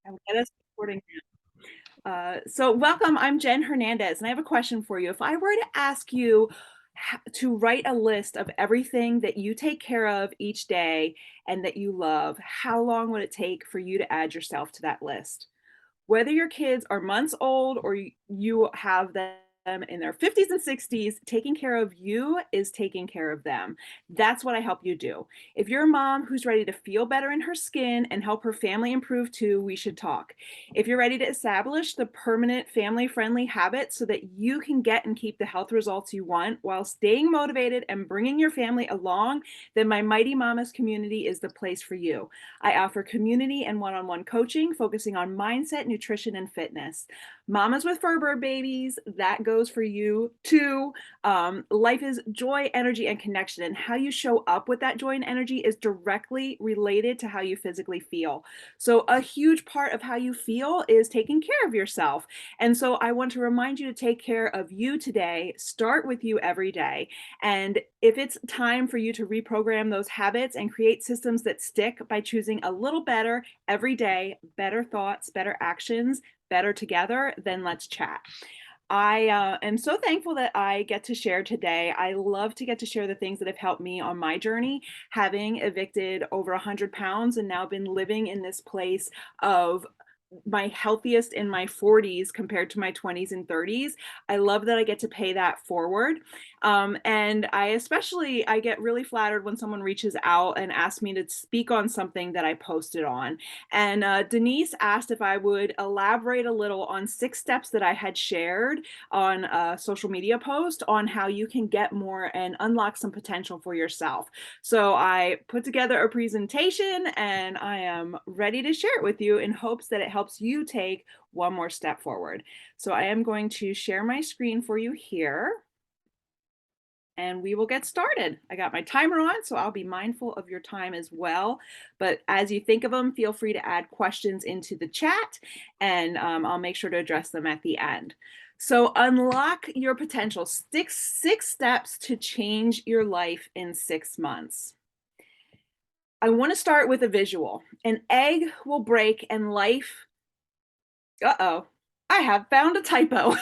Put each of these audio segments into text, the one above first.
I'll get us recording now. So welcome, I'm Jen Hernandez, and I have a question for you. If I were to ask you to write a list of everything that you take care of each day and that you love, how long would it take for you to add yourself to that list? Whether your kids are months old or you have them in their 50s and 60s, taking care of you is taking care of them. That's what I help you do. If you're a mom who's ready to feel better in her skin and help her family improve too, we should talk. If you're ready to establish the permanent family friendly habits so that you can get and keep the health results you want while staying motivated and bringing your family along, then my Mighty Mamas community is the place for you. I offer community and one-on-one coaching focusing on mindset, nutrition, and fitness. Mamas with Furburg babies, that goes for you too. Life is joy, energy, and connection, and how you show up with that joy and energy is directly related to how you physically feel. So a huge part of how you feel is taking care of yourself. And so I want to remind you to take care of you today. Start with you every day. And if it's time for you to reprogram those habits and create systems that stick by choosing a little better every day, better thoughts, better actions, better together, then let's chat. I am so thankful that I get to share today. I love to get to share the things that have helped me on my journey, having evicted over 100 pounds and now been living in this place of my healthiest in my 40s compared to my 20s and 30s. I love that I get to pay that forward. And I get really flattered when someone reaches out and asks me to speak on something that I posted on. And Denise asked if I would elaborate a little on 6 steps that I had shared on a social media post on how you can get more and unlock some potential for yourself. So I put together a presentation and I am ready to share it with you in hopes that it helps you take one more step forward. So I am going to share my screen for you here and we will get started. I got my timer on, so I'll be mindful of your time as well. But as you think of them, feel free to add questions into the chat and I'll make sure to address them at the end. So unlock your potential. Six steps to change your life in 6 months. I want to start with a visual. An egg will break and life, uh-oh, I have found a typo,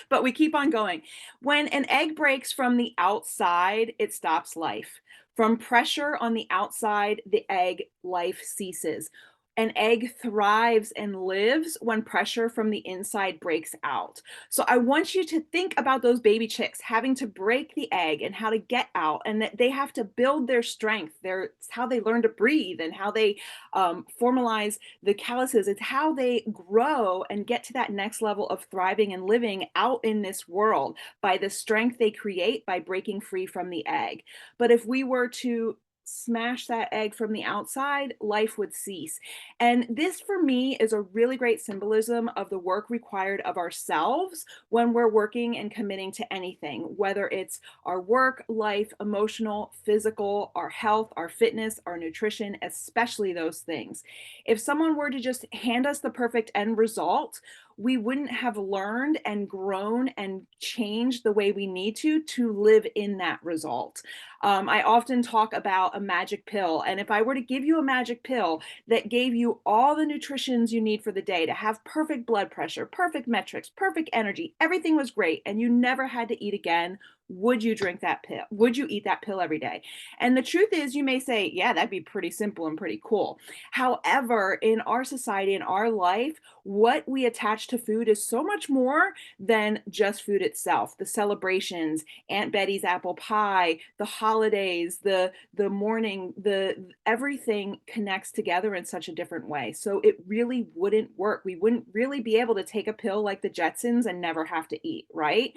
but we keep on going. When an egg breaks from the outside, it stops life. From pressure on the outside, the egg life ceases. An egg thrives and lives when pressure from the inside breaks out. So I want you to think about those baby chicks having to break the egg and how to get out, and that they have to build their strength. It's how they learn to breathe and how they formalize the calluses. It's how they grow and get to that next level of thriving and living out in this world by the strength they create by breaking free from the egg. But if we were to smash that egg from the outside, life would cease. And this for me is a really great symbolism of the work required of ourselves when we're working and committing to anything, whether it's our work, life, emotional, physical, our health, our fitness, our nutrition, especially those things. If someone were to just hand us the perfect end result, we wouldn't have learned and grown and changed the way we need to live in that result. I often talk about a magic pill. And if I were to give you a magic pill that gave you all the nutritions you need for the day to have perfect blood pressure, perfect metrics, perfect energy, everything was great, and you never had to eat again, would you drink that pill? Would you eat that pill every day? And the truth is, you may say, yeah, that'd be pretty simple and pretty cool. However, in our society, in our life, what we attach to food is so much more than just food itself. The celebrations, Aunt Betty's apple pie, the holidays, the morning, the everything connects together in such a different way. So it really wouldn't work. We wouldn't really be able to take a pill like the Jetsons and never have to eat, right?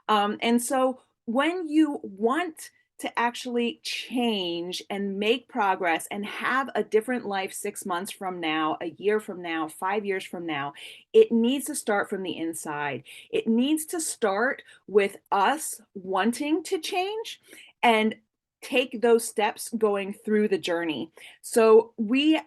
And so when you want to actually change and make progress and have a different life 6 months from now, a year from now, 5 years from now, it needs to start from the inside. It needs to start with us wanting to change and take those steps going through the journey. So we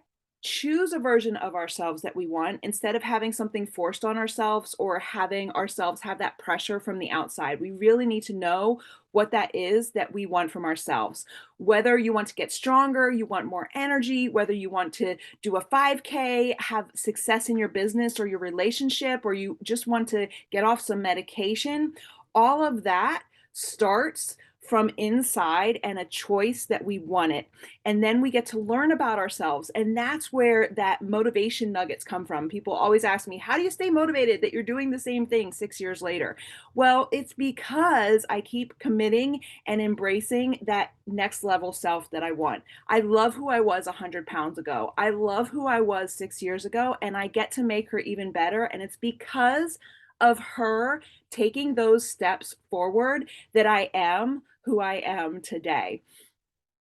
choose a version of ourselves that we want instead of having something forced on ourselves or having ourselves have that pressure from the outside. We really need to know what that is that we want from ourselves. Whether you want to get stronger, you want more energy, whether you want to do a 5K, have success in your business or your relationship, or you just want to get off some medication, all of that starts from inside and a choice that we want it. And then we get to learn about ourselves. And that's where that motivation nuggets come from. People always ask me, how do you stay motivated that you're doing the same thing 6 years later? Well, it's because I keep committing and embracing that next level self that I want. I love who I was 100 pounds ago. I love who I was 6 years ago, and I get to make her even better. And it's because of her taking those steps forward that I am who I am today.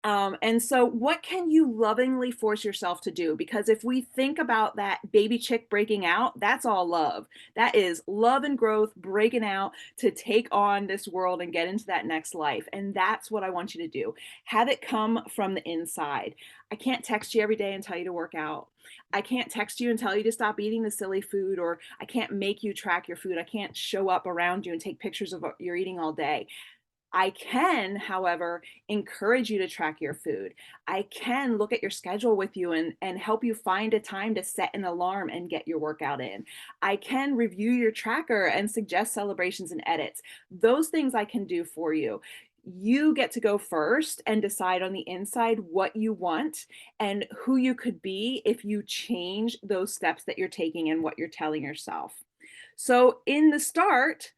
And so what can you lovingly force yourself to do? Because if we think about that baby chick breaking out, that's all love. That is love and growth breaking out to take on this world and get into that next life. And that's what I want you to do. Have it come from the inside. I can't text you every day and tell you to work out. I can't text you and tell you to stop eating the silly food, or I can't make you track your food. I can't show up around you and take pictures of what you're eating all day. I can, however, encourage you to track your food. I can look at your schedule with you and help you find a time to set an alarm and get your workout in. I can review your tracker and suggest celebrations and edits. Those things I can do for you. You get to go first and decide on the inside what you want and who you could be if you change those steps that you're taking and what you're telling yourself. So, in the start,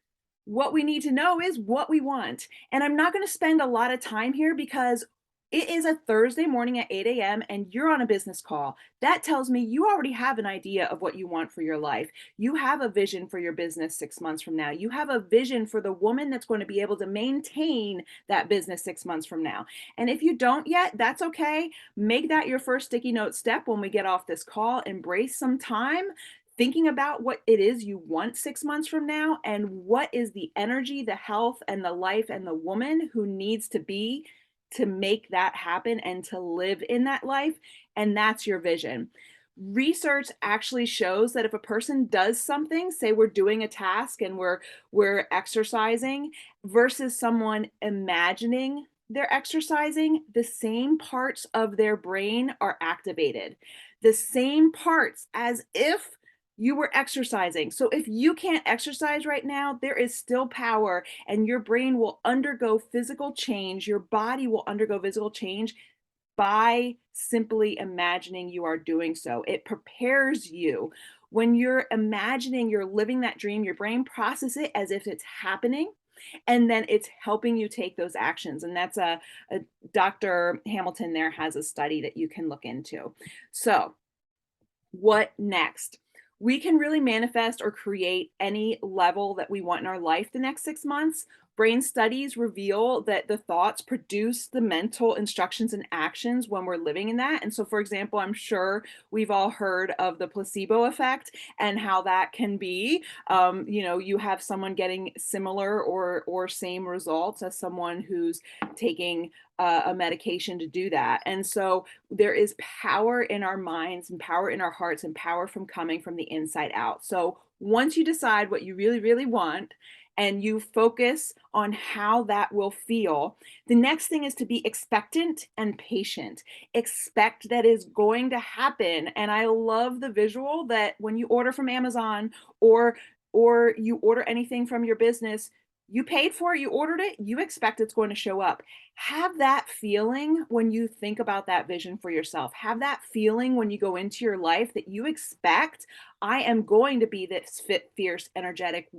what we need to know is what we want. And I'm not going to spend a lot of time here because it is a Thursday morning at 8 a.m. and you're on a business call. That tells me you already have an idea of what you want for your life. You have a vision for your business 6 months from now. You have a vision for the woman that's going to be able to maintain that business 6 months from now. And if you don't yet, that's okay. Make that your first sticky note step when we get off this call. Embrace some time thinking about what it is you want 6 months from now and what is the energy, the health, and the life and the woman who needs to be to make that happen and to live in that life. And that's your vision. Research actually shows that if a person does something, say we're doing a task and we're exercising versus someone imagining they're exercising, the same parts of their brain are activated. The same parts as if you were exercising. So if you can't exercise right now, there is still power and your brain will undergo physical change. Your body will undergo physical change by simply imagining you are doing so. It prepares you. When you're imagining you're living that dream, your brain processes it as if it's happening. And then it's helping you take those actions. And that's a Dr. Hamilton there has a study that you can look into. So what next? We can really manifest or create any level that we want in our life the next 6 months. Brain studies reveal that the thoughts produce the mental instructions and actions when we're living in that. And so, for example, I'm sure we've all heard of the placebo effect and how that can be. You have someone getting similar or same results as someone who's taking a medication to do that. And so there is power in our minds and power in our hearts and power from coming from the inside out. So once you decide what you really, really want and you focus on how that will feel, the next thing is to be expectant and patient. Expect that is going to happen. And I love the visual that when you order from Amazon or you order anything from your business, you paid for it, you ordered it, you expect it's going to show up. Have that feeling when you think about that vision for yourself. Have that feeling when you go into your life that you expect, I am going to be this fit, fierce, energetic,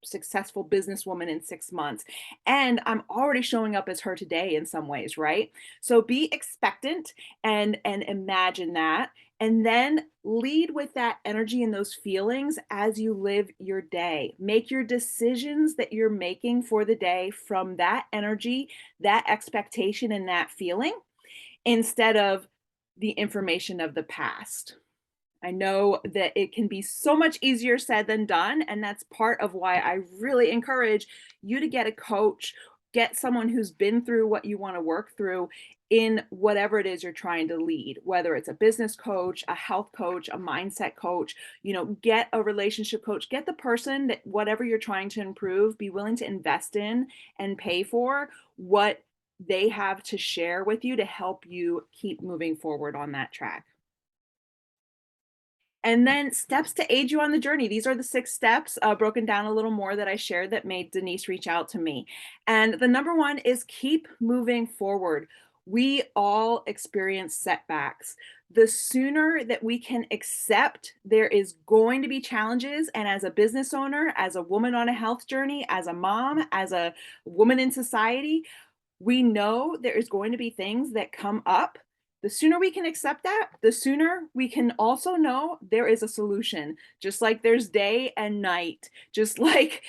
successful businesswoman in 6 months. And I'm already showing up as her today in some ways, right? So be expectant and imagine that. And then lead with that energy and those feelings as you live your day. Make your decisions that you're making for the day from that energy, that expectation, and that feeling instead of the information of the past. I know that it can be so much easier said than done. And that's part of why I really encourage you to get a coach get someone who's been through what you want to work through in whatever it is you're trying to lead, whether it's a business coach, a health coach, a mindset coach, get a relationship coach, get the person that whatever you're trying to improve, be willing to invest in and pay for what they have to share with you to help you keep moving forward on that track. And then steps to aid you on the journey. These are the 6 steps, broken down a little more that I shared that made Denise reach out to me. And the number 1 is keep moving forward. We all experience setbacks. The sooner that we can accept there is going to be challenges, and as a business owner, as a woman on a health journey, as a mom, as a woman in society, we know there is going to be things that come up. The sooner we can accept that, the sooner we can also know there is a solution. Just like there's day and night, just like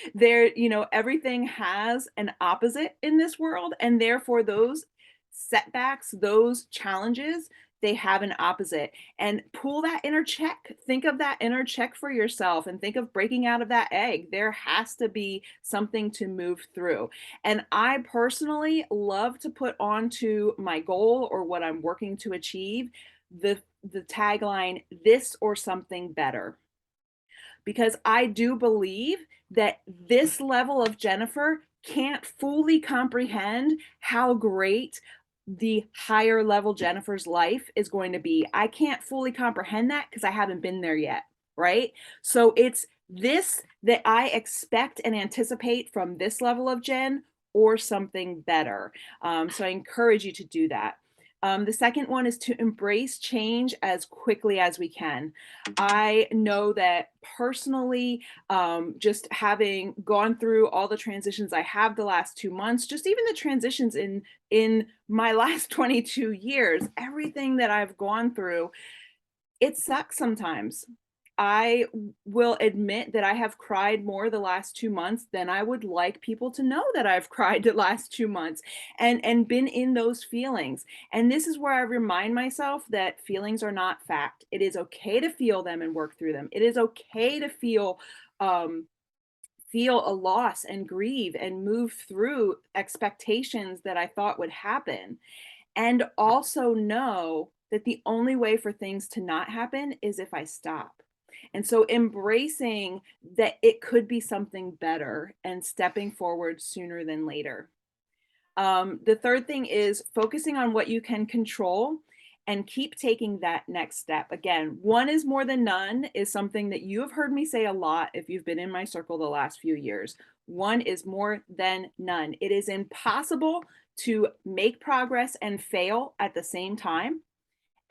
everything has an opposite in this world. And therefore, those setbacks, those challenges, they have an opposite. And pull that inner check. Think of that inner check for yourself and think of breaking out of that egg. There has to be something to move through. And I personally love to put onto my goal or what I'm working to achieve the tagline, this or something better, because I do believe that this level of Jennifer can't fully comprehend how great the higher level Jennifer's life is going to be. I can't fully comprehend that because I haven't been there yet, right? So it's this that I expect and anticipate from this level of Jen or something better. So I encourage you to do that. The second one is to embrace change as quickly as we can. I know that personally, just having gone through all the transitions I have the last 2 months, just even the transitions in my last 22 years, everything that I've gone through, it sucks sometimes. I will admit that I have cried more the last 2 months than I would like people to know that I've cried the last 2 months and been in those feelings. And this is where I remind myself that feelings are not fact. It is okay to feel them and work through them. It is okay to um, feel a loss and grieve and move through expectations that I thought would happen. And also know that the only way for things to not happen is if I stop. And so embracing that it could be something better and stepping forward sooner than later. The third thing is focusing on what you can control and keep taking that next step. Again, one is more than none is something that you have heard me say a lot if you've been in my circle the last few years. One is more than none. It is impossible to make progress and fail at the same time.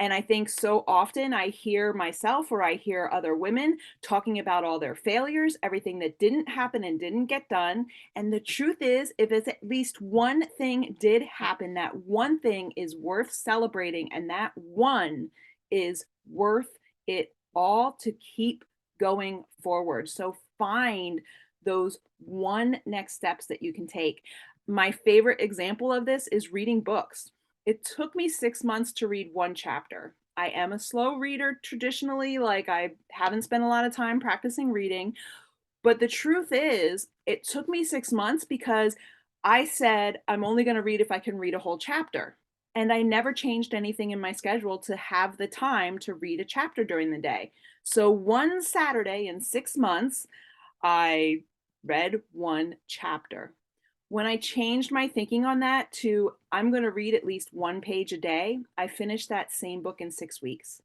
And I think so often I hear myself or I hear other women talking about all their failures, everything that didn't happen and didn't get done. And the truth is, if it's at least one thing did happen, that one thing is worth celebrating. And that one is worth it all to keep going forward. So find those one next steps that you can take. My favorite example of this is reading books. It took me 6 months to read 1 chapter. I am a slow reader traditionally, like, I haven't spent a lot of time practicing reading, but the truth is, it took me 6 months because I said, "I'm only gonna read if I can read a whole chapter," and I never changed anything in my schedule to have the time to read a chapter during the day. So 1 Saturday in 6 months, I read 1 chapter. When I changed my thinking on that to I'm going to read at least 1 page a day, I finished that same book in 6 weeks.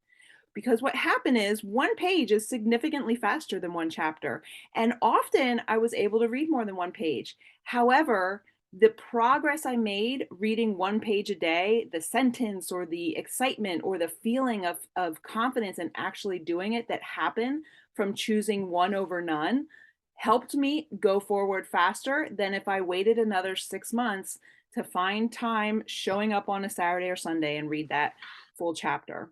Because what happened is 1 page is significantly faster than 1 chapter. And often I was able to read more than 1 page. However, the progress I made reading 1 page a day, the sentence or the excitement or the feeling of confidence in actually doing it that happened from choosing one over none helped me go forward faster than if I waited another 6 months to find time showing up on a Saturday or Sunday and read that full chapter.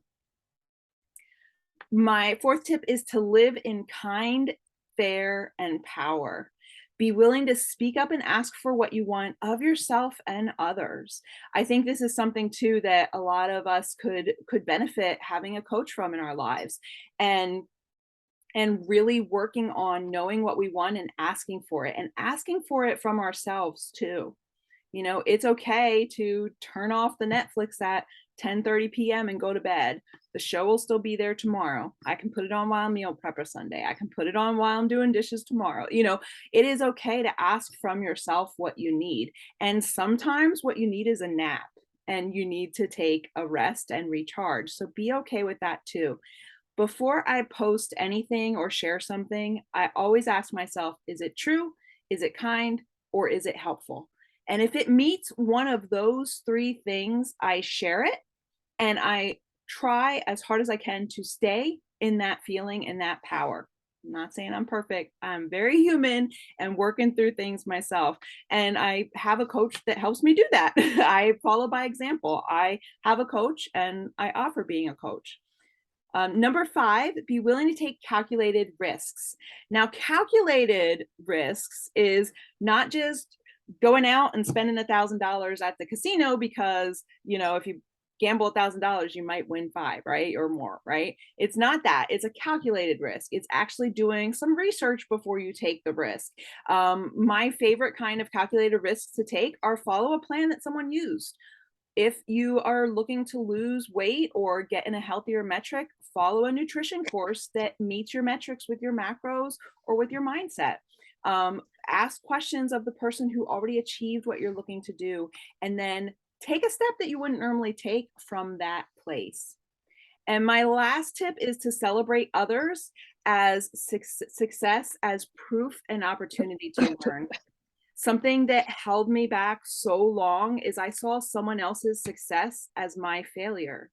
My fourth tip is to live in kind, fair, and power. Be willing to speak up and ask for what you want of yourself and others. I think this is something too that a lot of us could benefit having a coach from in our lives. And really working on knowing what we want and asking for it from ourselves too. You know, it's okay to turn off the Netflix at 10:30 p.m. and go to bed. The show will still be there tomorrow. I can put it on while I'm meal prepper Sunday. I can put it on while I'm doing dishes tomorrow. You know, it is okay to ask from yourself what you need. And sometimes what you need is a nap and you need to take a rest and recharge. So be okay with that too. Before I post anything or share something, I always ask myself, is it true? Is it kind? Or is it helpful? And if it meets one of those three things, I share it and I try as hard as I can to stay in that feeling and that power. I'm not saying I'm perfect. I'm very human and working through things myself. And I have a coach that helps me do that. I follow by example. I have a coach and I offer being a coach. Number 5, be willing to take calculated risks. Now, calculated risks is not just going out and spending $1,000 at the casino because, you know, if you gamble $1,000, you might win 5, right? Or more, right? It's not that. It's a calculated risk. It's actually doing some research before you take the risk. My favorite kind of calculated risks to take are follow a plan that someone used. If you are looking to lose weight or get in a healthier metric, follow a nutrition course that meets your metrics with your macros or with your mindset. Ask questions of the person who already achieved what you're looking to do, and then take a step that you wouldn't normally take from that place. And my last tip is to celebrate others as success as proof and opportunity to learn. Something that held me back so long is I saw someone else's success as my failure.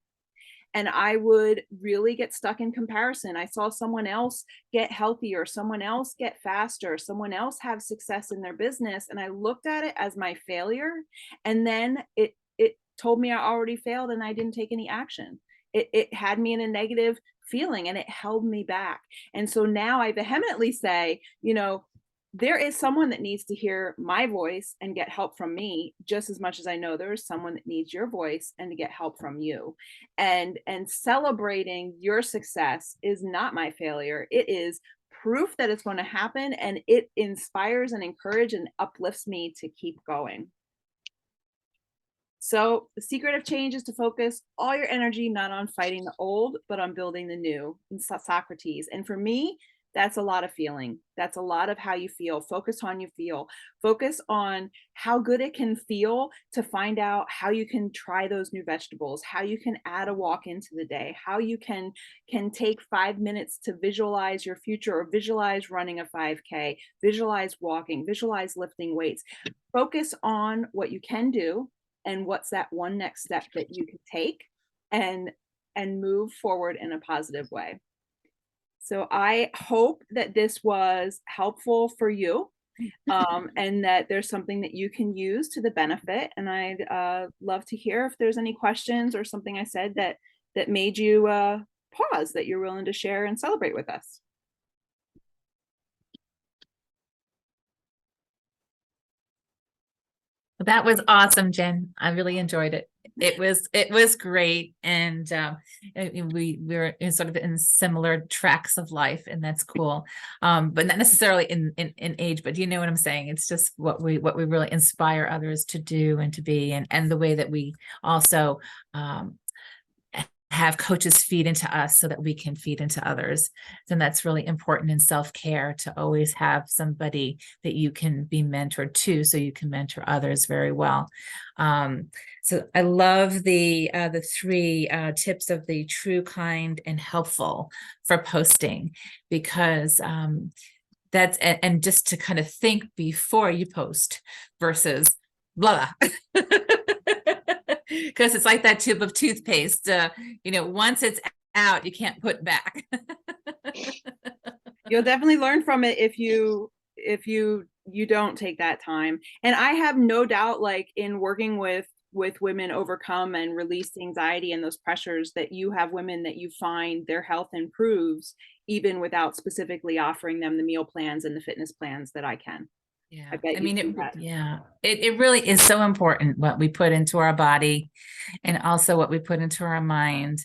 And I would really get stuck in comparison. I saw someone else get healthier, someone else get faster, someone else have success in their business. And I looked at it as my failure. And then it told me I already failed and I didn't take any action. It had me in a negative feeling and it held me back. And so now I vehemently say, you know, there is someone that needs to hear my voice and get help from me just as much as I know there is someone that needs your voice and to get help from you. And celebrating your success is not my failure. It is proof that it's going to happen, and it inspires and encourages and uplifts me to keep going. So the secret of change is to focus all your energy not on fighting the old, but on building the new. And Socrates. And for me, that's a lot of feeling. That's a lot of how you feel. Focus on you feel. Focus on how good it can feel to find out how you can try those new vegetables, how you can add a walk into the day, how you can take 5 minutes to visualize your future or visualize running a 5K, visualize walking, visualize lifting weights. Focus on what you can do and what's that one next step that you can take and move forward in a positive way. So I hope that this was helpful for you, and that there's something that you can use to the benefit. And I'd love to hear if there's any questions or something I said that made you pause, that you're willing to share and celebrate with us. That was awesome, Jen. I really enjoyed it. It was great, and we're in sort of in similar tracks of life, and that's cool. But not necessarily in age, but you know what I'm saying. It's just what we really inspire others to do and to be, and the way that we also have coaches feed into us so that we can feed into others. And that's really important in self-care, to always have somebody that you can be mentored to, so you can mentor others very well. So I love the 3 tips of the true, kind, and helpful for posting, because that's, and just to kind of think before you post versus blah. Because it's like that tube of toothpaste, you know, once it's out, you can't put back. You'll definitely learn from it if you don't take that time. And I have no doubt, like in working with women overcome and release anxiety and those pressures, that you have women that you find their health improves even without specifically offering them the meal plans and the fitness plans that I can. Yeah, I mean, it really is so important what we put into our body, and also what we put into our mind,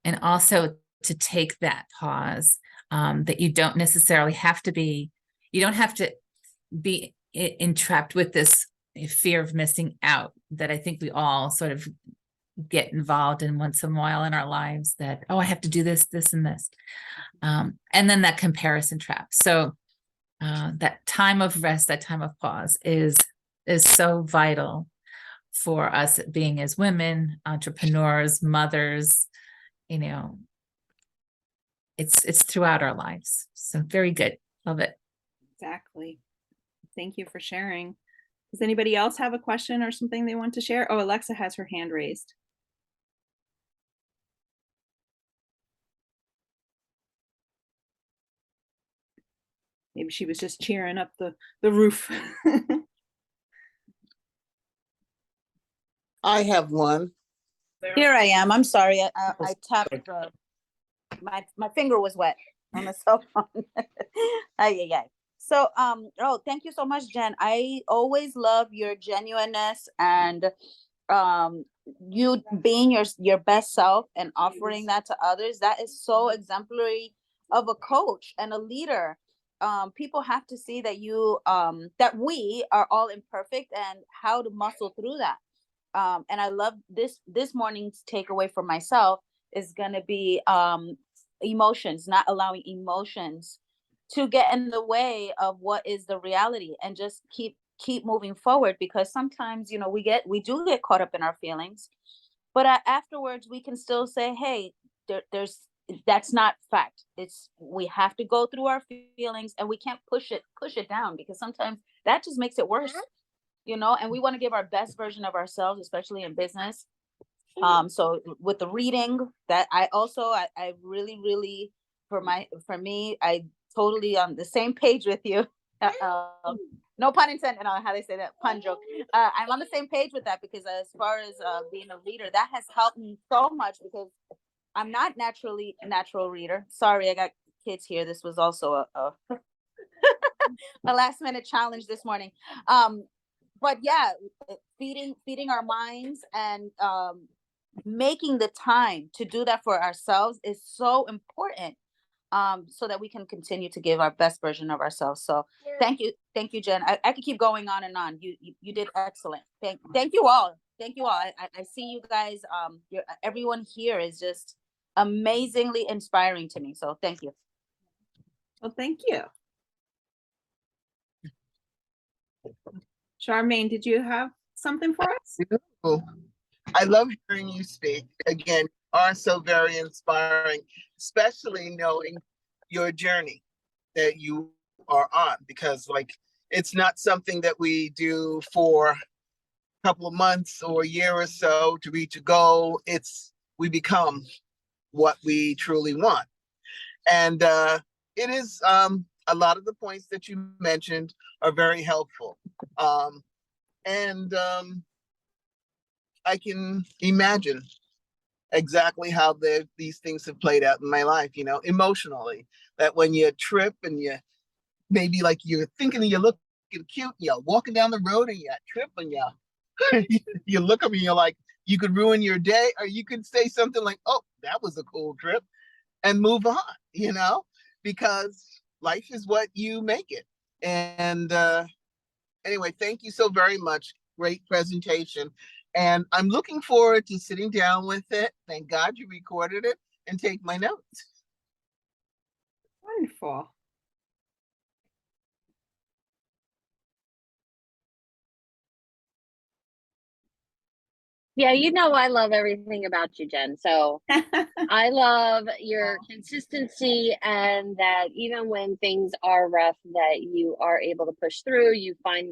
and also to take that pause, that you don't necessarily have to be, you don't have to be entrapped with this a fear of missing out that I think we all sort of get involved in once in a while in our lives, that, oh, I have to do this, this, and this. And then that comparison trap. So that time of rest, that time of pause is so vital for us being as women, entrepreneurs, mothers, you know, it's throughout our lives. So very good. Love it. Exactly. Thank you for sharing. Does anybody else have a question or something they want to share? Oh, Alexa has her hand raised. Maybe she was just cheering up the roof. I have one. Here I am. I'm sorry. I tapped my finger was wet on the cell phone. Ay, ay, ay. So, oh, thank you so much, Jen. I always love your genuineness and you being your best self and offering that to others. That is so exemplary of a coach and a leader. People have to see that that we are all imperfect and how to muscle through that. And I love this morning's takeaway for myself is going to be emotions, not allowing emotions to get in the way of what is the reality, and just keep moving forward, because sometimes we do get caught up in our feelings, but afterwards we can still say, hey, there's that's not fact. We have to go through our feelings, and we can't push it down, because sometimes that just makes it worse, and we want to give our best version of ourselves, especially in business. So with the reading, that I really, for me, I totally on the same page with you. No pun intended on how they say that pun joke. I'm on the same page with that, because as far as being a reader, that has helped me so much, because I'm not natural reader. Sorry, I got kids here. This was also a last minute challenge this morning. But yeah, feeding our minds and making the time to do that for ourselves is so important, so that we can continue to give our best version of ourselves. So thank you, Jen. I could keep going on and on. You did excellent. Thank you all. I see you guys. Everyone here is just amazingly inspiring to me. So thank you. Well, thank you. Charmaine, did you have something for us? I love hearing you speak. Again, you are so very inspiring, especially knowing your journey that you are on, because it's not something that we do for a couple of months or a year or so to reach a goal. We become what we truly want. And it is a lot of the points that you mentioned are very helpful. And I can imagine exactly how these things have played out in my life, emotionally. That when you trip and you maybe you're thinking you're looking cute, and you're walking down the road and you trip and you look up and you're like, you could ruin your day, or you could say something like, oh, that was a cool trip, and move on, because life is what you make it. And anyway, thank you so very much. Great presentation. And I'm looking forward to sitting down with it. Thank God you recorded it, and take my notes. Wonderful. Yeah, I love everything about you, Jen. So I love your consistency, and that even when things are rough, that you are able to push through. You find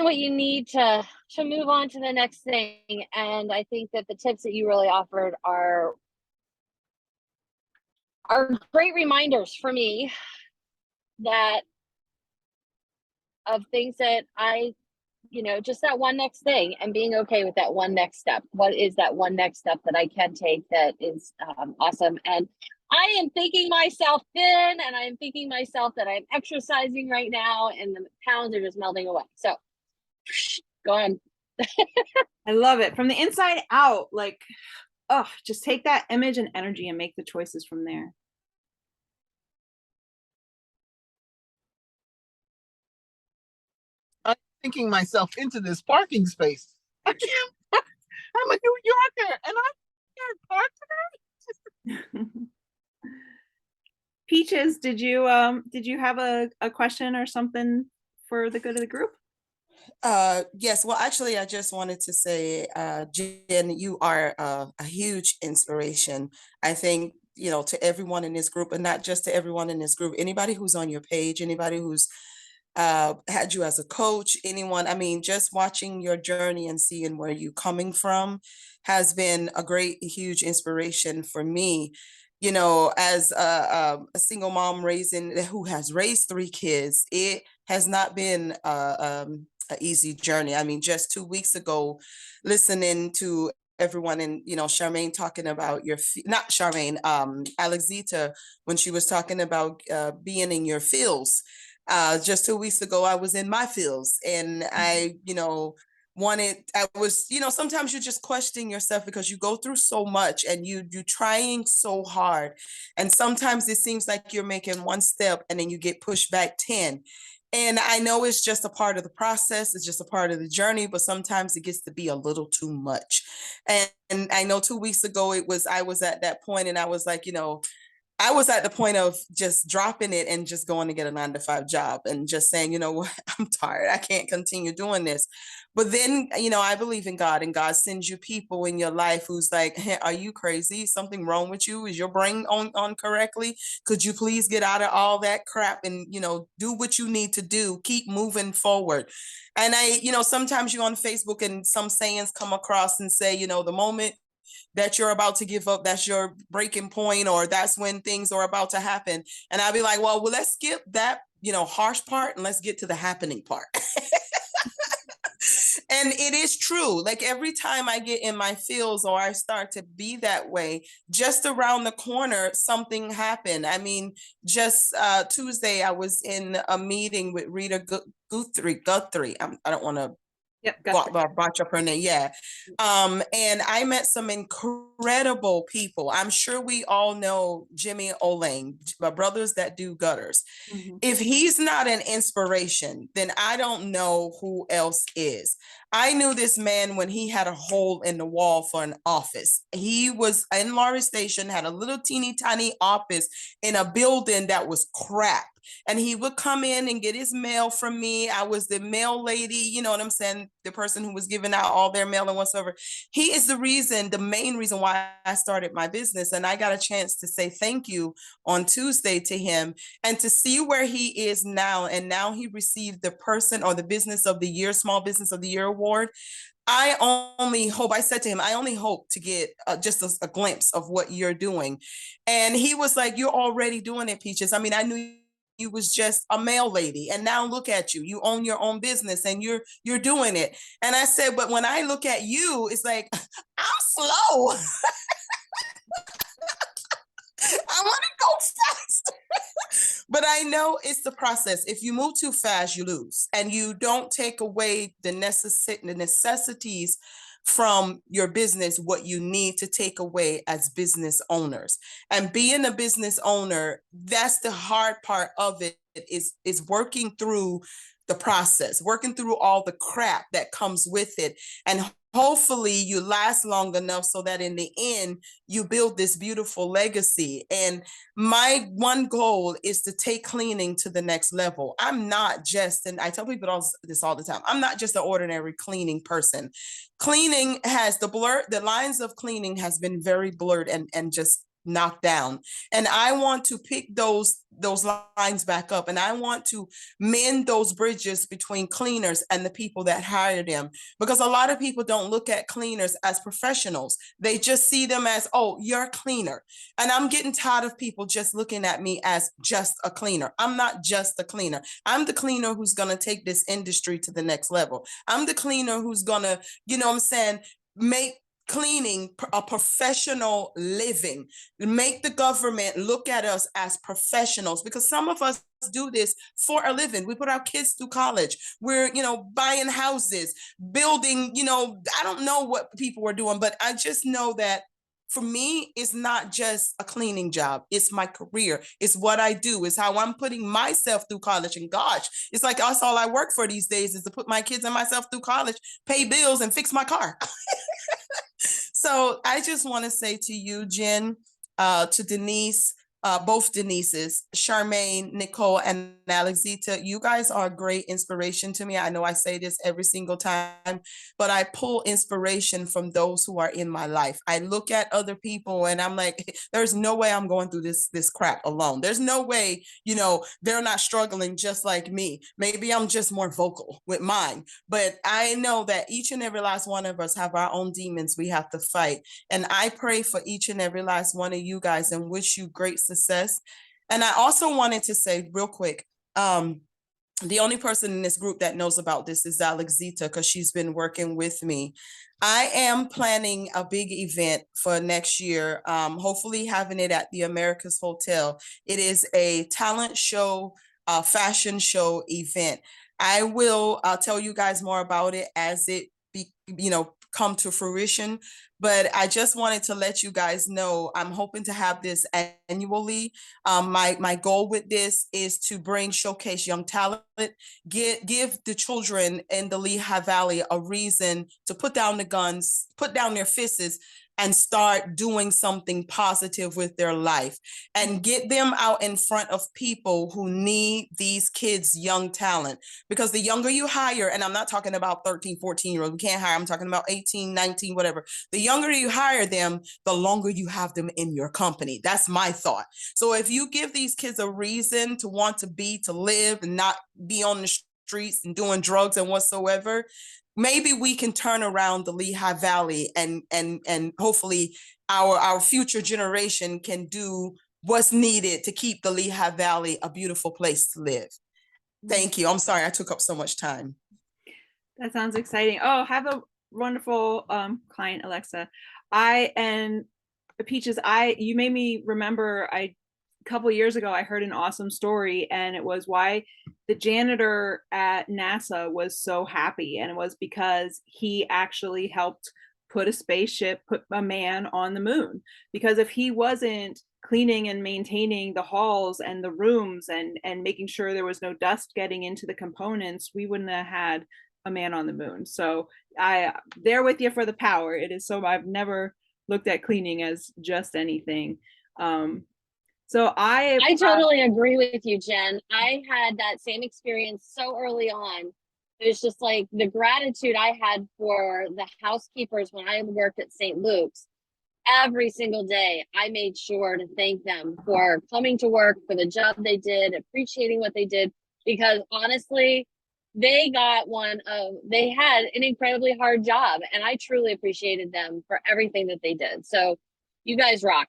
what you need to move on to the next thing. And I think that the tips that you really offered are great reminders for me that of things that just that one next thing, and being okay with that one next step. What is that one next step that I can take that is awesome? And I am thinking myself thin, and I am thinking myself that I'm exercising right now, and the pounds are just melting away. So go on. I love it. From the inside out, just take that image and energy and make the choices from there. I thinking myself into this parking space. I can't, I'm a New Yorker and I can't park today. Peaches, did you have a question or something for the good of the group? Yes, well, actually, I just wanted to say, Jen, you are a huge inspiration. I think, you know, to everyone in this group, and not just to everyone in this group, anybody who's on your page, anybody who's had you as a coach, anyone, I mean, just watching your journey and seeing where you're coming from has been a great, huge inspiration for me. You know, as a single mom who has raised 3 kids, it has not been an easy journey. I mean, just 2 weeks ago, listening to everyone and, you know, Charmaine talking about not Charmaine, Alexita, when she was talking about being in your fields. Just 2 weeks ago, I was in my fields and I, you know, sometimes you just question yourself because you go through so much and you're trying so hard. And sometimes it seems like you're making one step and then you get pushed back 10. And I know it's just a part of the process, it's just a part of the journey, but sometimes it gets to be a little too much. And I know 2 weeks ago I was at that point and I was like, you know, I was at the point of just dropping it and just going to get a 9-to-5 job and just saying, you know what, I'm tired. I can't continue doing this. But then, you know, I believe in God and God sends you people in your life who's like, hey, are you crazy? Something wrong with you? Is your brain on correctly? Could you please get out of all that crap and, you know, do what you need to do? Keep moving forward. And you know, sometimes you're on Facebook and some sayings come across and say, you know, the moment that you're about to give up, that's your breaking point, or that's when things are about to happen. And I'll be like, well, let's skip that, you know, harsh part and let's get to the happening part. And it is true. Like every time I get in my feels or I start to be that way, just around the corner, something happened. I mean, just Tuesday, I was in a meeting with Rita Guthrie. I don't want to Yep, botch up her name. Yeah. And I met some incredible people. I'm sure we all know Jimmy Olane, Brothers That Do Gutters. Mhm. If he's not an inspiration, then I don't know who else is. I knew this man when he had a hole in the wall for an office. He was in Laurie Station, had a little teeny tiny office in a building that was crap. And he would come in and get his mail from me. I was the mail lady, you know what I'm saying? The person who was giving out all their mail and whatsoever. He is the main reason why I started my business. And I got a chance to say thank you on Tuesday to him and to see where he is now. And now he received the person or the business of the year, small business of the year award. I said to him, I only hope to get just a glimpse of what you're doing. And he was like, you're already doing it, Peaches. I mean, I knew you was just a mail lady and now look at you, you own your own business and you're doing it. And I said, but when I look at you, it's like, I'm slow. I want to go fast. But I know it's the process. If you move too fast, you lose. And you don't take away the necessities from your business, what you need to take away as business owners. And being a business owner, that's the hard part of it, is working through the process, working through all the crap that comes with it. And hopefully you last long enough so that in the end, you build this beautiful legacy. And my one goal is to take cleaning to the next level. I'm not just, and I tell people this all the time, I'm not just an ordinary cleaning person. Cleaning has the lines of cleaning has been very blurred and just knocked down. And I want to pick those lines back up. And I want to mend those bridges between cleaners and the people that hire them. Because a lot of people don't look at cleaners as professionals. They just see them as, oh, you're a cleaner. And I'm getting tired of people just looking at me as just a cleaner. I'm not just a cleaner. I'm the cleaner who's going to take this industry to the next level. I'm the cleaner who's going to, you know what I'm saying, make cleaning a professional living, make the government look at us as professionals, because some of us do this for a living. We put our kids through college. We're, you know, buying houses, building, you know, I don't know what people are doing, but I just know that for me, it's not just a cleaning job. It's my career. It's what I do. It's how I'm putting myself through college. And gosh, it's like that's all I work for these days is to put my kids and myself through college, pay bills, and fix my car. So I just want to say to you, Jen, to Denise, both Denises, Charmaine, Nicole, and Alexita, you guys are a great inspiration to me. I know I say this every single time, but I pull inspiration from those who are in my life. I look at other people and I'm like, there's no way I'm going through this crap alone. There's no way, they're not struggling just like me. Maybe I'm just more vocal with mine, but I know that each and every last one of us have our own demons we have to fight. And I pray for each and every last one of you guys and wish you great success. And I also wanted to say real quick, the only person in this group that knows about this is Alexita because she's been working with me. I am planning a big event for next year, hopefully having it at the Americas Hotel. It is a talent show, fashion show event. I will tell you guys more about it as it come to fruition. But I just wanted to let you guys know I'm hoping to have this annually. My goal with this is to showcase young talent, give the children in the Lehigh Valley a reason to put down the guns, put down their fists, and start doing something positive with their life and get them out in front of people who need these kids' young talent. Because the younger you hire, and I'm not talking about 13, 14-year-olds, we can't hire, I'm talking about 18, 19, whatever. The younger you hire them, the longer you have them in your company. That's my thought. So if you give these kids a reason to want to live and not be on the streets and doing drugs and whatsoever, maybe we can turn around the Lehigh Valley and hopefully our future generation can do what's needed to keep the Lehigh Valley a beautiful place to live. Thank you. I'm sorry I took up so much time. That sounds exciting. Oh, have a wonderful client, Alexa. Peaches, you made me remember a couple of years ago I heard an awesome story, and it was why the janitor at NASA was so happy, and it was because he actually helped put a man on the moon. Because if he wasn't cleaning and maintaining the halls and the rooms and making sure there was no dust getting into the components, we wouldn't have had a man on the moon. So they're with you for the power. It is so I've never looked at cleaning as just anything. So I totally agree with you, Jen. I had that same experience so early on. It was just like the gratitude I had for the housekeepers when I worked at St. Luke's. Every single day, I made sure to thank them for coming to work, for the job they did, appreciating what they did, because honestly, they had an incredibly hard job, and I truly appreciated them for everything that they did. So you guys rock.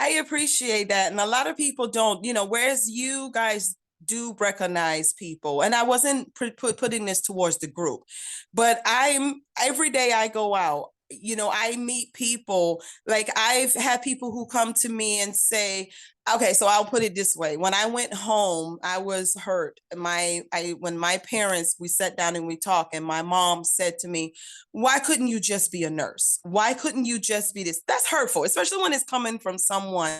I appreciate that. And a lot of people don't, whereas you guys do recognize people, and I wasn't putting this towards the group, but every day I go out, I meet people. Like I've had people who come to me and say, okay, so I'll put it this way. When I went home, I was hurt. When my parents, we sat down and we talked, and my mom said to me, why couldn't you just be a nurse? Why couldn't you just be this? That's hurtful, especially when it's coming from someone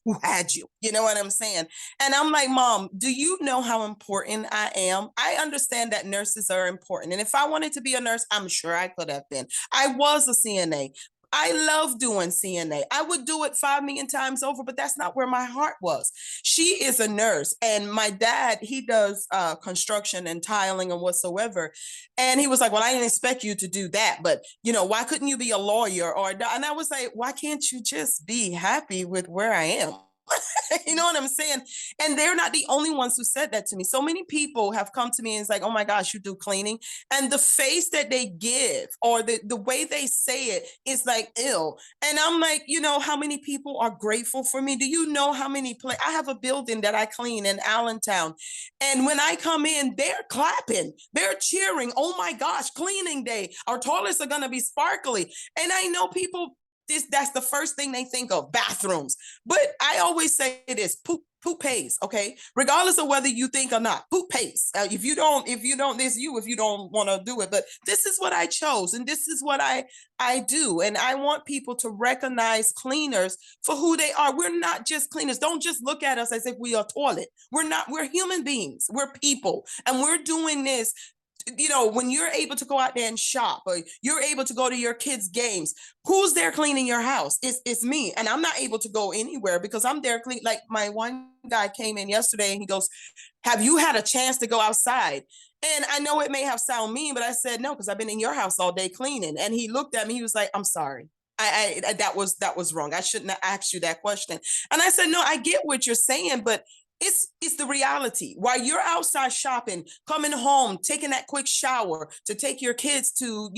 who had you. You know what I'm saying? And I'm like, Mom, do you know how important I am? I understand that nurses are important. And if I wanted to be a nurse, I'm sure I could have been. I was a CNA. I love doing CNA. I would do it 5 million times over, but that's not where my heart was. She is a nurse, and my dad, he does construction and tiling and whatsoever. And he was like, well, I didn't expect you to do that, but why couldn't you be a lawyer? And I was like, why can't you just be happy with where I am? You know what I'm saying? And they're not the only ones who said that to me. So many people have come to me and it's like, oh my gosh, you do cleaning. And the face that they give or the way they say it is like ill. And I'm like, how many people are grateful for me? Do you know how many I have a building that I clean in Allentown. And when I come in, they're clapping, they're cheering. Oh my gosh, cleaning day. Our toilets are going to be sparkly. And I know people, that's the first thing they think of, bathrooms. But I always say this, poop Poop pays, okay? Regardless of whether you think or not, poop pays. If you don't, this you, if you don't want to do it. But this is what I chose, and this is what I do. And I want people to recognize cleaners for who they are. We're not just cleaners. Don't just look at us as if we are toilet. We're not, we're human beings. We're people. And we're doing this. When you're able to go out there and shop, or you're able to go to your kids' games, who's there cleaning your house? It's me. And I'm not able to go anywhere because I'm there clean. Like my one guy came in yesterday and he goes, have you had a chance to go outside? And I know it may have sound mean, but I said, no, because I've been in your house all day cleaning. And he looked at me, he was like, I'm sorry. That was wrong. I shouldn't have asked you that question. And I said, no, I get what you're saying, but it's the reality. While you're outside shopping, coming home, taking that quick shower to take your kids to,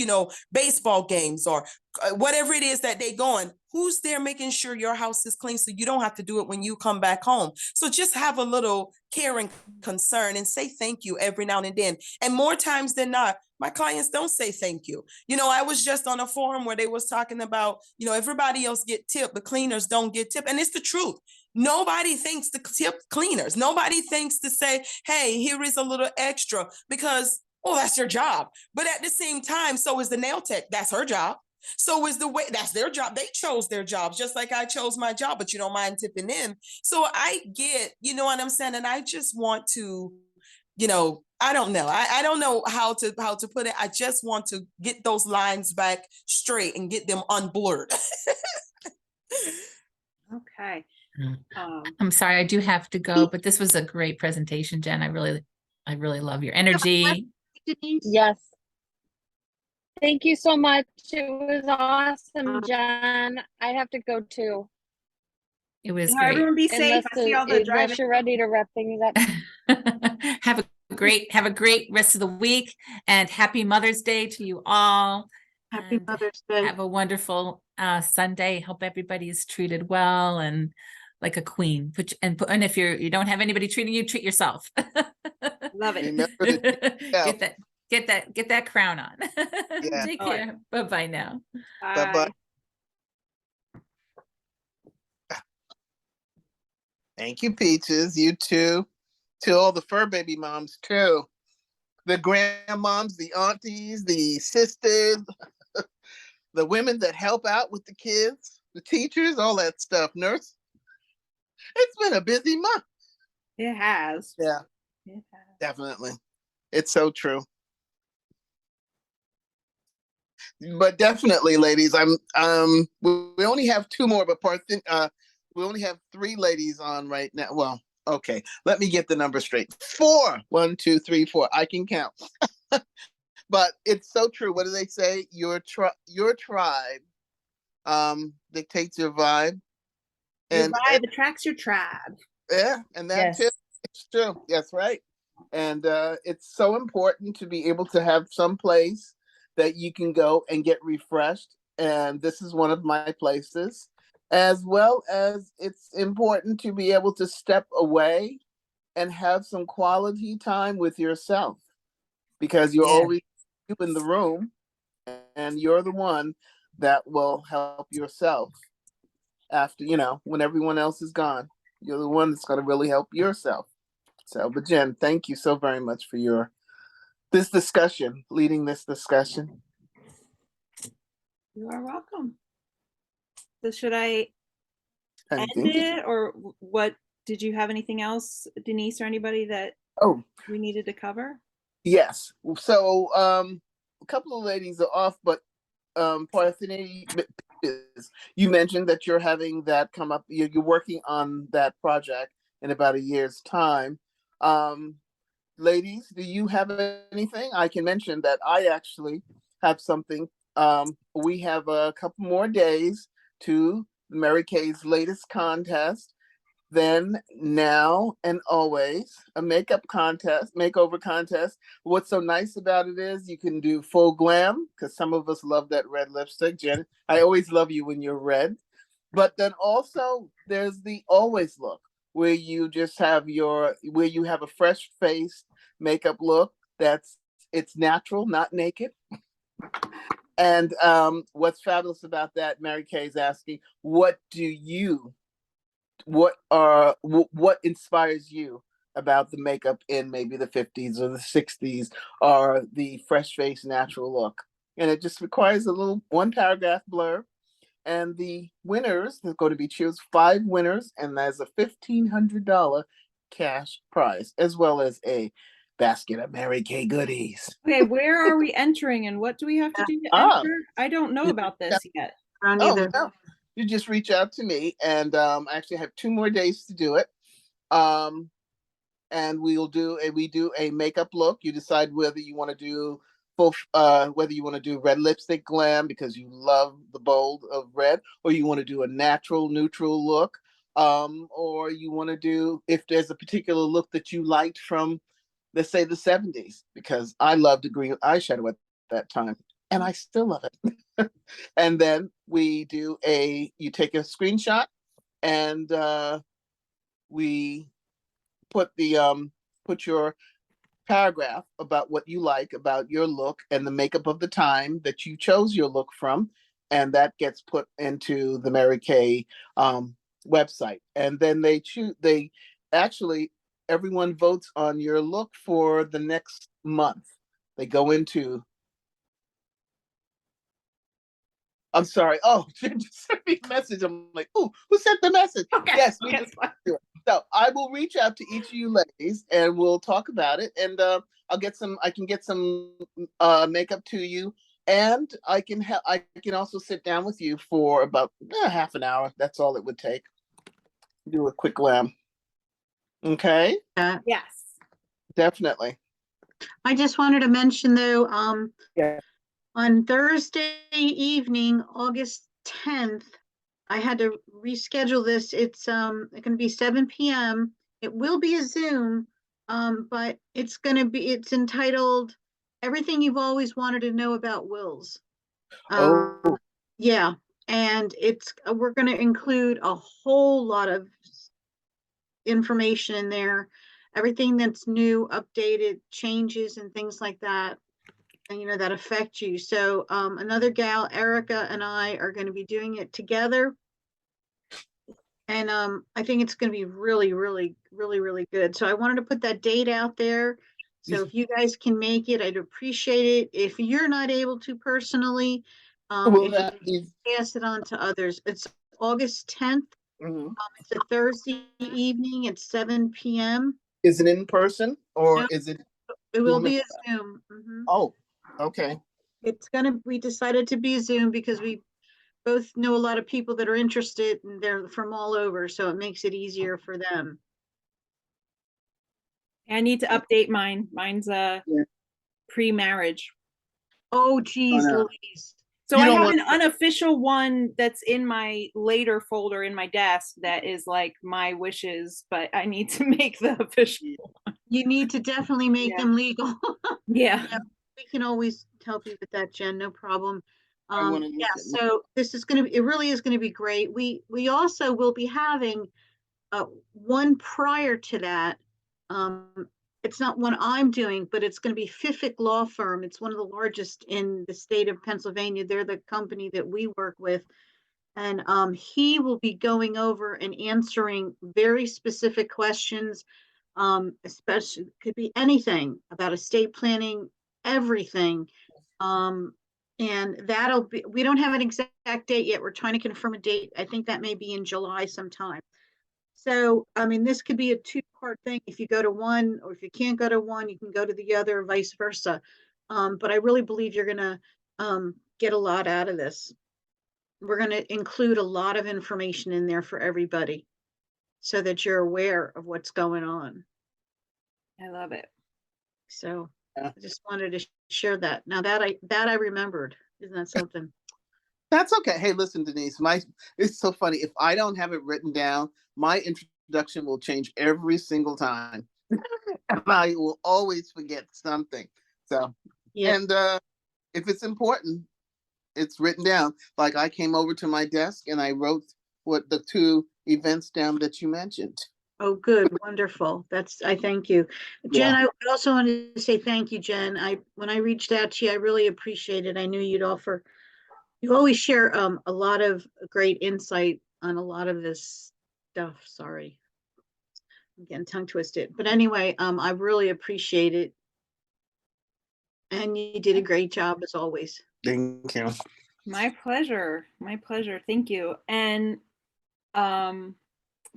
baseball games or whatever it is that they going, who's there making sure your house is clean so you don't have to do it when you come back home? So just have a little care and concern and say thank you every now and then. And more times than not, my clients don't say thank you. I was just on a forum where they was talking about, everybody else get tipped, the cleaners don't get tipped. And it's the truth. Nobody thinks to tip cleaners. Nobody thinks to say, hey, here is a little extra because, that's your job. But at the same time, so is the nail tech. That's her job. So is the way, that's their job. They chose their jobs just like I chose my job, but you don't mind tipping in. So I get, you know what I'm saying? And I just want to, I don't know. I don't know how to put it. I just want to get those lines back straight and get them unblurred. Okay. I'm sorry, I do have to go, but this was a great presentation, Jen. I really love your energy. Yes. Thank you so much. It was awesome, Jen. I have to go too. It was Everyone great. be safe. I see all the driving. Unless you're ready to wrap things up. Have a great rest of the week, and happy Mother's Day to you all. Happy And Mother's Day. have a wonderful Sunday. Hope everybody is treated well and like a queen. And if you don't have anybody treating you, treat yourself. Love it. Remember to Get that crown on. Yeah. Take care. Bye-bye now. Bye-bye. Thank you, Peaches. You too. To all the fur baby moms too. The grandmoms, the aunties, the sisters, the women that help out with the kids, the teachers, all that stuff. Nurse. It's been a busy month. It has. Yeah. It has. Definitely. It's so true. But definitely, ladies, we only have two more, but we only have three ladies on right now. Well, okay, let me get the number straight. 4. 1, 2, 3, 4. I can count. But it's so true. What do they say? Your tribe dictates your vibe. Your vibe attracts your tribe. Yeah, and that too. It's true. That's right. And it's so important to be able to have some place that you can go and get refreshed. And this is one of my places. As well as it's important to be able to step away and have some quality time with yourself, because you're always in the room and you're the one that will help yourself after, when everyone else is gone. You're the one that's going to really help yourself. So, but Jen, thank you so very much for leading this discussion. You are welcome. So should I end it, or what? Did you have anything else, Denise, or anybody that we needed to cover? Yes. So a couple of ladies are off, but Parthenia, you mentioned that you're having that come up. You're working on that project in about a year's time. Ladies, do you have anything? I can mention that I actually have something. We have a couple more days to Mary Kay's latest contest. Then, now, and always, a makeover contest. What's so nice about it is you can do full glam, because some of us love that red lipstick. Jen, I always love you when you're red. But then also there's the always look, where you just have where you have a fresh face makeup look it's natural, not naked. And what's fabulous about that, Mary Kay's asking, what do you what inspires you about the makeup in maybe the 50s or the 60s, or the fresh face natural look. And it just requires a little one paragraph blurb. And the winners, there's going to be choose 5 winners, and there's a $1,500 cash prize, as well as a basket of Mary Kay goodies. Okay, where are we entering and what do we have to do to Ah. enter? I don't know about this yet. I don't Oh, either. no. You just reach out to me, and I actually have 2 more days to do it. And we do a makeup look. You decide whether you want to do whether you want to do red lipstick glam because you love the bold of red, or you want to do a natural neutral look, or you want to do, if there's a particular look that you liked from, let's say, the 70s, because I loved green eyeshadow at that time, and I still love it. And then you take a screenshot, and we put your paragraph about what you like about your look and the makeup of the time that you chose your look from, and that gets put into the Mary Kay website. And then they actually, everyone votes on your look for the next month. They go into, I'm sorry. Oh, Jen just sent me a message. I'm like, oh, who sent the message? Okay. Yes, we Okay, just do it. So I will reach out to each of you ladies, and we'll talk about it. And I can get some makeup to you, and I can also sit down with you for about half an hour. That's all it would take. Do a quick glam. Okay, Yes. definitely. I just wanted to mention though, Yeah. on Thursday evening, August 10th, I had to reschedule this. It's going to be 7 p.m. It will be a Zoom, but it's entitled Everything You've Always Wanted to Know About Wills. Oh, Yeah, and we're going to include a whole lot of information in there, everything that's new, updated, changes, and things like that, and that affect you. So another gal, Erica, and I are going to be doing it together, and I think it's going to be really, really, really, really good. So I wanted to put that date out there. So if you guys can make it, I'd appreciate it. If you're not able to personally, will if that you be? pass it on to others. It's August 10th. Mhm. It's a Thursday evening at 7 p.m. Is it in person, or No, is it? it will Zoom? be a Zoom. Oh, okay. We decided to be Zoom because we both know a lot of people that are interested, and they're from all over, so it makes it easier for them. I need to update mine. Mine's Yeah. pre-marriage. Oh, geez, no. Louise. So You I don't have want- an unofficial one that's in my later folder in my desk that is like my wishes, but I need to make the official one. You need to definitely make Yeah. them legal. Yeah. Yeah, we can always help you with that, Jen, no problem. I wanna Yeah, look at so it really is going to be great. We also will be having one prior to that. It's not one I'm doing, but it's going to be Fific Law Firm. It's one of the largest in the state of Pennsylvania. They're the company that we work with. And he will be going over and answering very specific questions, especially could be anything about estate planning, everything. And we don't have an exact date yet. We're trying to confirm a date. I think that may be in July sometime. So, I mean, this could be a 2-part thing. If you go to one, or if you can't go to one, you can go to the other, vice versa. But I really believe you're going to get a lot out of this. We're going to include a lot of information in there for everybody so that you're aware of what's going on. I love it. So Yeah. I just wanted to share that. Now that I remembered. Isn't that something? That's okay. Hey, listen, Denise, it's so funny. If I don't have it written down, my introduction will change every single time. And I will always forget something. So, Yeah. and if it's important, it's written down. Like I came over to my desk and I wrote what the 2 events down that you mentioned. Oh, good. Wonderful. I thank you. Jen, I also wanted to say thank you, Jen. When I reached out to you, I really appreciate it. I knew you always share a lot of great insight on a lot of this stuff. Sorry. I'm getting tongue twisted. But anyway, I really appreciate it. And you did a great job as always. Thank you. My pleasure. My pleasure. Thank you. And um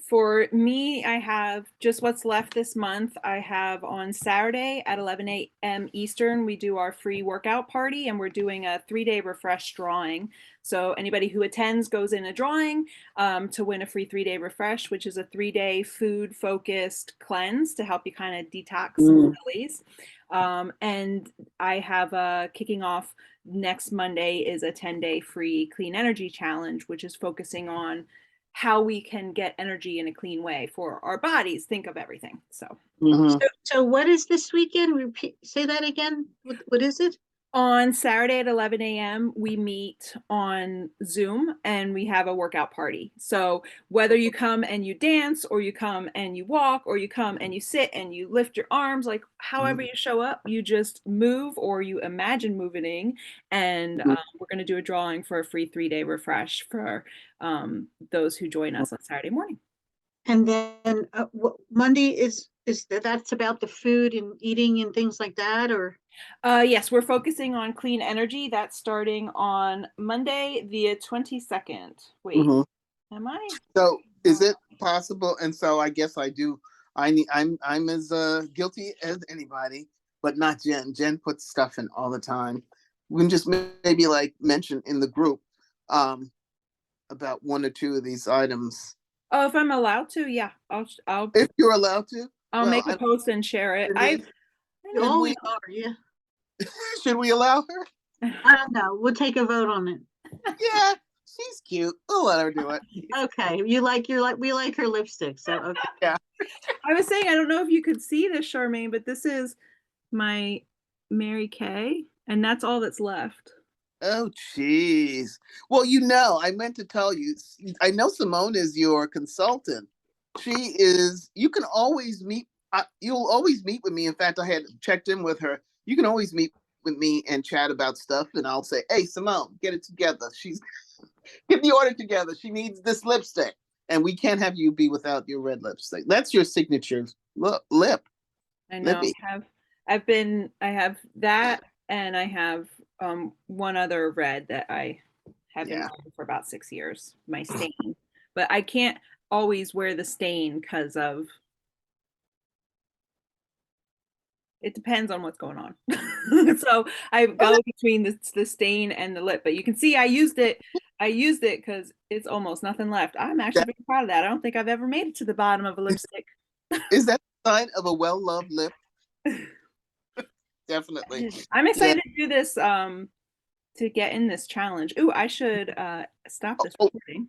for me, I have just what's left this month. I have on Saturday at 11 a.m. Eastern, we do our free workout party, and we're doing a 3-day refresh drawing. So anybody who attends goes in a drawing to win a free 3-day refresh, which is a 3-day food focused cleanse to help you kind of detox some bellies. And I have kicking off next Monday is a 10-day free clean energy challenge, which is focusing on how we can get energy in a clean way for our bodies. Think of everything. So, So what is this weekend? Repeat, say that again. What is it? on Saturday at 11 a.m., we meet on Zoom and we have a workout party. So whether you come and you dance, or you come and you walk, or you come and you sit and you lift your arms, like however you show up, you just move or you imagine moving. And we're going to do a drawing for a free 3-day refresh for those who join us on Saturday morning. And then Monday is that's about the food and eating and things like that, or? Yes, we're focusing on clean energy. That's starting on Monday, the 22nd. Wait, am I? So is it possible? And so I guess I do. I'm as guilty as anybody, but not Jen. Jen puts stuff in all the time. We can just maybe like mention in the group about 1 or 2 of these items. Oh, if I'm allowed to, yeah, I'll If you're allowed to. I'll make a post and share it. You always are, yeah. Should we allow her? I don't know. We'll take a vote on it. Yeah, she's cute. We'll let her do it. Okay, we like her lipstick, so okay. Yeah. I was saying, I don't know if you could see this, Charmaine, but this is my Mary Kay, and that's all that's left. Oh, jeez. Well, I meant to tell you, I know Simone is your consultant. She is, you can always meet, you'll always meet with me. In fact, I had checked in with her. You can always meet with me and chat about stuff, and I'll say, hey, Simone, get it together. Get the order together. She needs this lipstick. And we can't have you be without your red lipstick. That's your signature lip. I know. Lippy. I have that, and I have one other red that I have been wearing for about 6 years, my stain. But I can't always wear the stain because of, it depends on what's going on. So I go between the stain and the lip, but you can see I used it because it's almost nothing left. I'm actually very proud of that. I don't think I've ever made it to the bottom of a lipstick. Is that a sign of a well-loved lip? Definitely. I'm excited to do this to get in this challenge. Ooh, I should stop this recording.